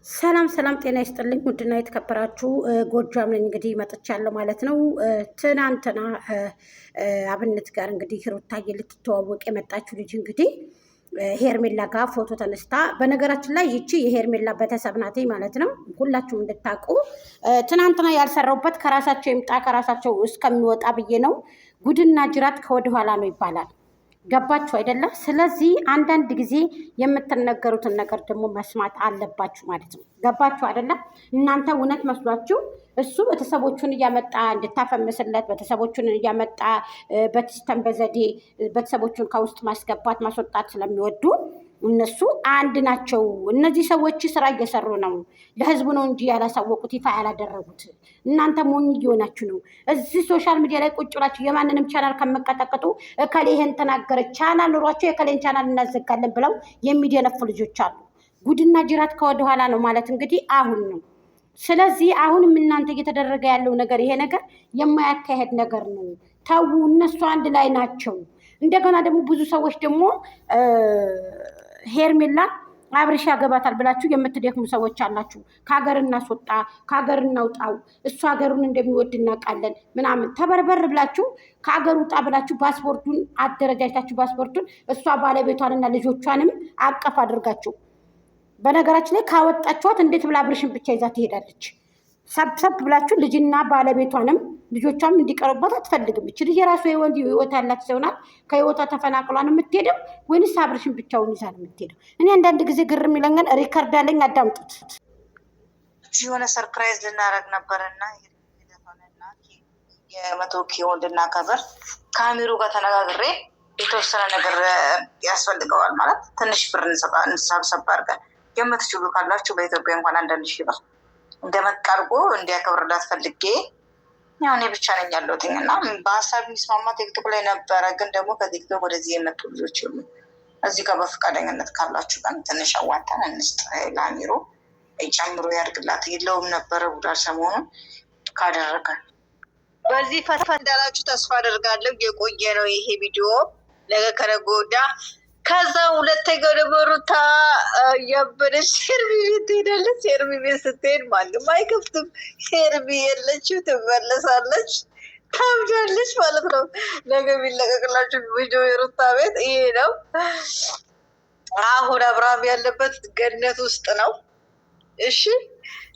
ሰላም ሰላም፣ ጤና ይስጥልኝ ውድና የተከበራችሁ ጎጃም ነኝ እንግዲህ መጥቻለሁ ማለት ነው። ትናንትና አብነት ጋር እንግዲህ ሩታዬ ልትተዋወቅ የመጣችው ልጅ እንግዲህ ሄርሜላ ጋር ፎቶ ተነስታ፣ በነገራችን ላይ ይቺ የሄርሜላ ቤተሰብ ናት ማለት ነው። ሁላችሁም እንድታውቁ ትናንትና ያልሰራውበት ከራሳቸው ይምጣ ከራሳቸው እስከሚወጣ ብዬ ነው። ጉድና ጅራት ከወደኋላ ነው ይባላል። ገባችሁ አይደለም? ስለዚህ አንዳንድ ጊዜ የምትነገሩትን ነገር ደግሞ መስማት አለባችሁ ማለት ነው። ገባችሁ አይደለም? እናንተ እውነት መስሏችሁ እሱ ቤተሰቦቹን እያመጣ እንድታፈምስለት ቤተሰቦቹን እያመጣ በሲስተም በዘዴ ቤተሰቦቹን ከውስጥ ማስገባት ማስወጣት ስለሚወዱ እነሱ አንድ ናቸው። እነዚህ ሰዎች ስራ እየሰሩ ነው። ለህዝቡ ነው እንጂ ያላሳወቁት ይፋ ያላደረጉት። እናንተ ሞኝ እየሆናችሁ ነው። እዚህ ሶሻል ሚዲያ ላይ ቁጭ ብላችሁ የማንንም ቻናል ከመቀጠቀጡ እከሌ ይሄን ተናገረ ቻናል ኑሯቸው የከሌን ቻናል እናዘጋለን ብለው የሚደነፉ ልጆች አሉ። ጉድና ጅራት ከወደኋላ ነው ማለት እንግዲህ አሁን ነው። ስለዚህ አሁንም እናንተ እየተደረገ ያለው ነገር ይሄ ነገር የማያካሄድ ነገር ነው። ተው፣ እነሱ አንድ ላይ ናቸው። እንደገና ደግሞ ብዙ ሰዎች ደግሞ ሄርሜላ አብርሽ ያገባታል ብላችሁ የምትደክሙ ሰዎች አላችሁ። ከሀገር እናስወጣ ከሀገር እናውጣው እሱ ሀገሩን እንደሚወድ እናውቃለን ምናምን ተበርበር ብላችሁ ከሀገር ውጣ ብላችሁ ፓስፖርቱን አደረጃጅታችሁ ፓስፖርቱን እሷ ባለቤቷንና ልጆቿንም አቀፍ አድርጋችሁ፣ በነገራችን ላይ ካወጣችኋት እንዴት ብላ አብርሽን ብቻ ይዛ ትሄዳለች? ሰብሰብ ብላችሁ ልጅና ባለቤቷንም ልጆቿም እንዲቀሩባት አትፈልግም። እች ልጅ የራሱ ህይወት ያላት ሲሆናል ከህይወቷ ተፈናቅሏን የምትሄደው ወይንስ አብርሽን ብቻውን ይዛ ነው የምትሄደው? እኔ አንዳንድ ጊዜ ግርም ይለኛል። ሪከርድ አለኝ፣ አዳምጡት። የሆነ ሰርፕራይዝ ልናደርግ ነበርና የመቶ ኪሎ እንድናከብር ከአሚሩ ጋር ተነጋግሬ የተወሰነ ነገር ያስፈልገዋል ማለት ትንሽ ብር እንሰብሰብ አድርገን የምትችሉ ካላችሁ በኢትዮጵያ እንኳን አንዳንድ ሺህ ብር እንደመቃርጎ እንዲያከብርላት ፈልጌ ያው እኔ ብቻ ነኝ ያለሁትኝ እና በሀሳብ የሚስማማ ቲክቶክ ላይ ነበረ። ግን ደግሞ ከቲክቶክ ወደዚህ የመጡ ልጆች የሉ። እዚህ ጋር በፈቃደኝነት ካላችሁ ቀን ትንሽ አዋጣን እንስጥ፣ ለአሚሮ ጨምሮ ያድርግላት የለውም ነበረ ጉዳር ሰሞኑን ካደረገ በዚህ ፈትፈ እንዳላችሁ ተስፋ አደርጋለሁ። የቆየ ነው ይሄ ቪዲዮ ነገ ከነገ ወዲያ። ከዛ ሁለተኛው ደግሞ ሩታ ያበደች ሄርሚ ቤት ትሄዳለች። ሄርሚ ቤት ስትሄድ ማንም አይከፍትም። ሄርሚ የለችው ትመለሳለች፣ ታብዳለች ማለት ነው። ነገ የሚለቀቅላችሁ ቪዲዮ የሩታ ቤት ይሄ ነው። አሁን አብርሃም ያለበት ገነት ውስጥ ነው። እሺ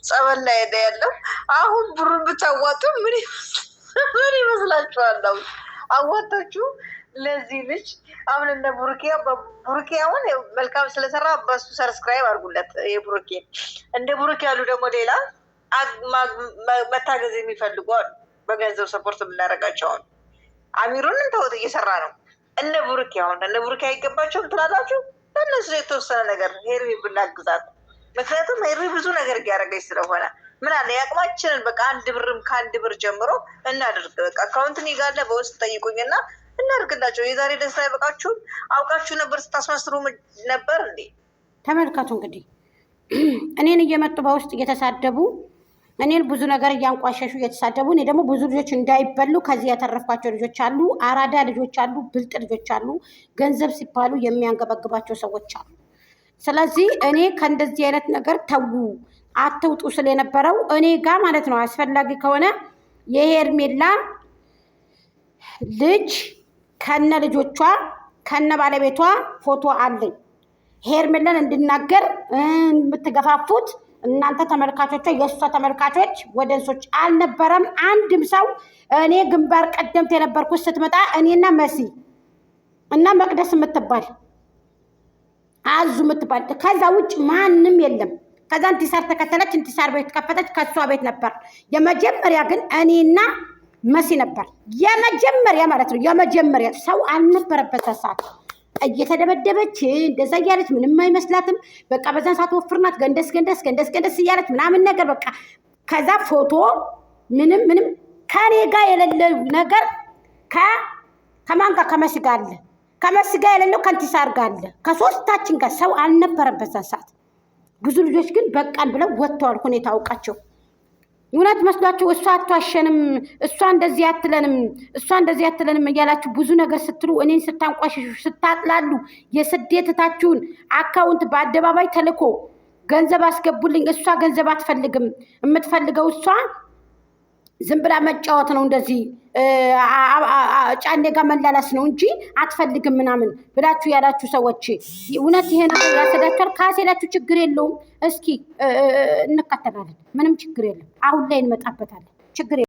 ጸበል ላይ ነው ያለው። አሁን ብሩን ብታዋጡ ምን ይመስላችኋል? አዋጣችሁ ለዚህ ልጅ አሁን እንደ ቡሩኬ አሁን መልካም ስለሰራ በሱ ሰብስክራይብ አድርጉለት። የቡሩኬ እንደ ቡሩኬ ያሉ ደግሞ ሌላ መታገዝ የሚፈልጉ በገንዘብ ሰፖርት የምናደርጋቸውን አሚሩን እንተወት እየሰራ ነው። እነ ቡሩኬ አሁን እነ ቡሩኬ አይገባቸውም ትላላችሁ? በእነሱ የተወሰነ ነገር ሄርሚ ብናግዛት። ምክንያቱም ሄርሚ ብዙ ነገር እያደረገች ስለሆነ ምን አለ የአቅማችንን በቃ አንድ ብርም ከአንድ ብር ጀምሮ እናድርግ። በቃ አካውንትን ይጋለ በውስጥ ጠይቁኝና እናድርግላቸው። የዛሬ ደስታ አይበቃችሁም? አውቃችሁ ነበር ስታስመስሩ ነበር እንዴ? ተመልከቱ እንግዲህ እኔን እየመጡ በውስጥ እየተሳደቡ እኔን ብዙ ነገር እያንቋሸሹ እየተሳደቡ፣ እኔ ደግሞ ብዙ ልጆች እንዳይበሉ ከዚህ ያተረፍኳቸው ልጆች አሉ። አራዳ ልጆች አሉ፣ ብልጥ ልጆች አሉ። ገንዘብ ሲባሉ የሚያንገበግባቸው ሰዎች አሉ። ስለዚህ እኔ ከእንደዚህ አይነት ነገር ተዉ አትውጡ ስለ የነበረው እኔ ጋር ማለት ነው። አስፈላጊ ከሆነ የሄርሜላ ልጅ ከነ ልጆቿ ከነ ባለቤቷ ፎቶ አለኝ። ሄርሜላን እንድናገር የምትገፋፉት እናንተ ተመልካቾቿ፣ የእሷ ተመልካቾች ወደንሶች አልነበረም አንድም ሰው። እኔ ግንባር ቀደምት የነበርኩት ስትመጣ እኔና መሲ እና መቅደስ የምትባል አዙ የምትባል ከዛ ውጭ ማንም የለም። ከዛ እንቲሳር ተከተለች፣ እንቲሳር ቤት ከፈተች፣ ከሷ ቤት ነበር። የመጀመሪያ ግን እኔና መሲ ነበር የመጀመሪያ ማለት ነው። የመጀመሪያ ሰው አልነበረበት ሰዓት እየተደበደበች እንደዛ እያለች ምንም አይመስላትም። በቃ በዛን ሰዓት ወፍርናት ገንደስ እያለች ምናምን ነገር በቃ ከዛ ፎቶ ምንም ከኔ ጋር የሌለ ነገር ከማን ጋር ከመሲ ጋር አለ። ከመሲ ጋር የሌለው ከእንቲሳር ጋር አለ። ከሶስታችን ጋር ሰው አልነበረበት ሰዓት። ብዙ ልጆች ግን በቃን ብለው ወጥተዋል። ሁኔታ አውቃቸው እውነት መስሏችሁ እሷ አትዋሸንም፣ እሷ እንደዚህ አትለንም እያላችሁ ብዙ ነገር ስትሉ እኔን ስታንቋሽሹ ስታጥላሉ የስደትታችሁን አካውንት በአደባባይ ተልኮ ገንዘብ አስገቡልኝ። እሷ ገንዘብ አትፈልግም። የምትፈልገው እሷ ዝም ብላ መጫወት ነው፣ እንደዚህ ጫኔ ጋር መላላስ ነው እንጂ አትፈልግም ምናምን ብላችሁ ያላችሁ ሰዎች እውነት ይሄ ነገር ያሰዳችኋል? ካሴዳችሁ ችግር የለውም። እስኪ እንከተላለን። ምንም ችግር የለም። አሁን ላይ እንመጣበታለን። ችግር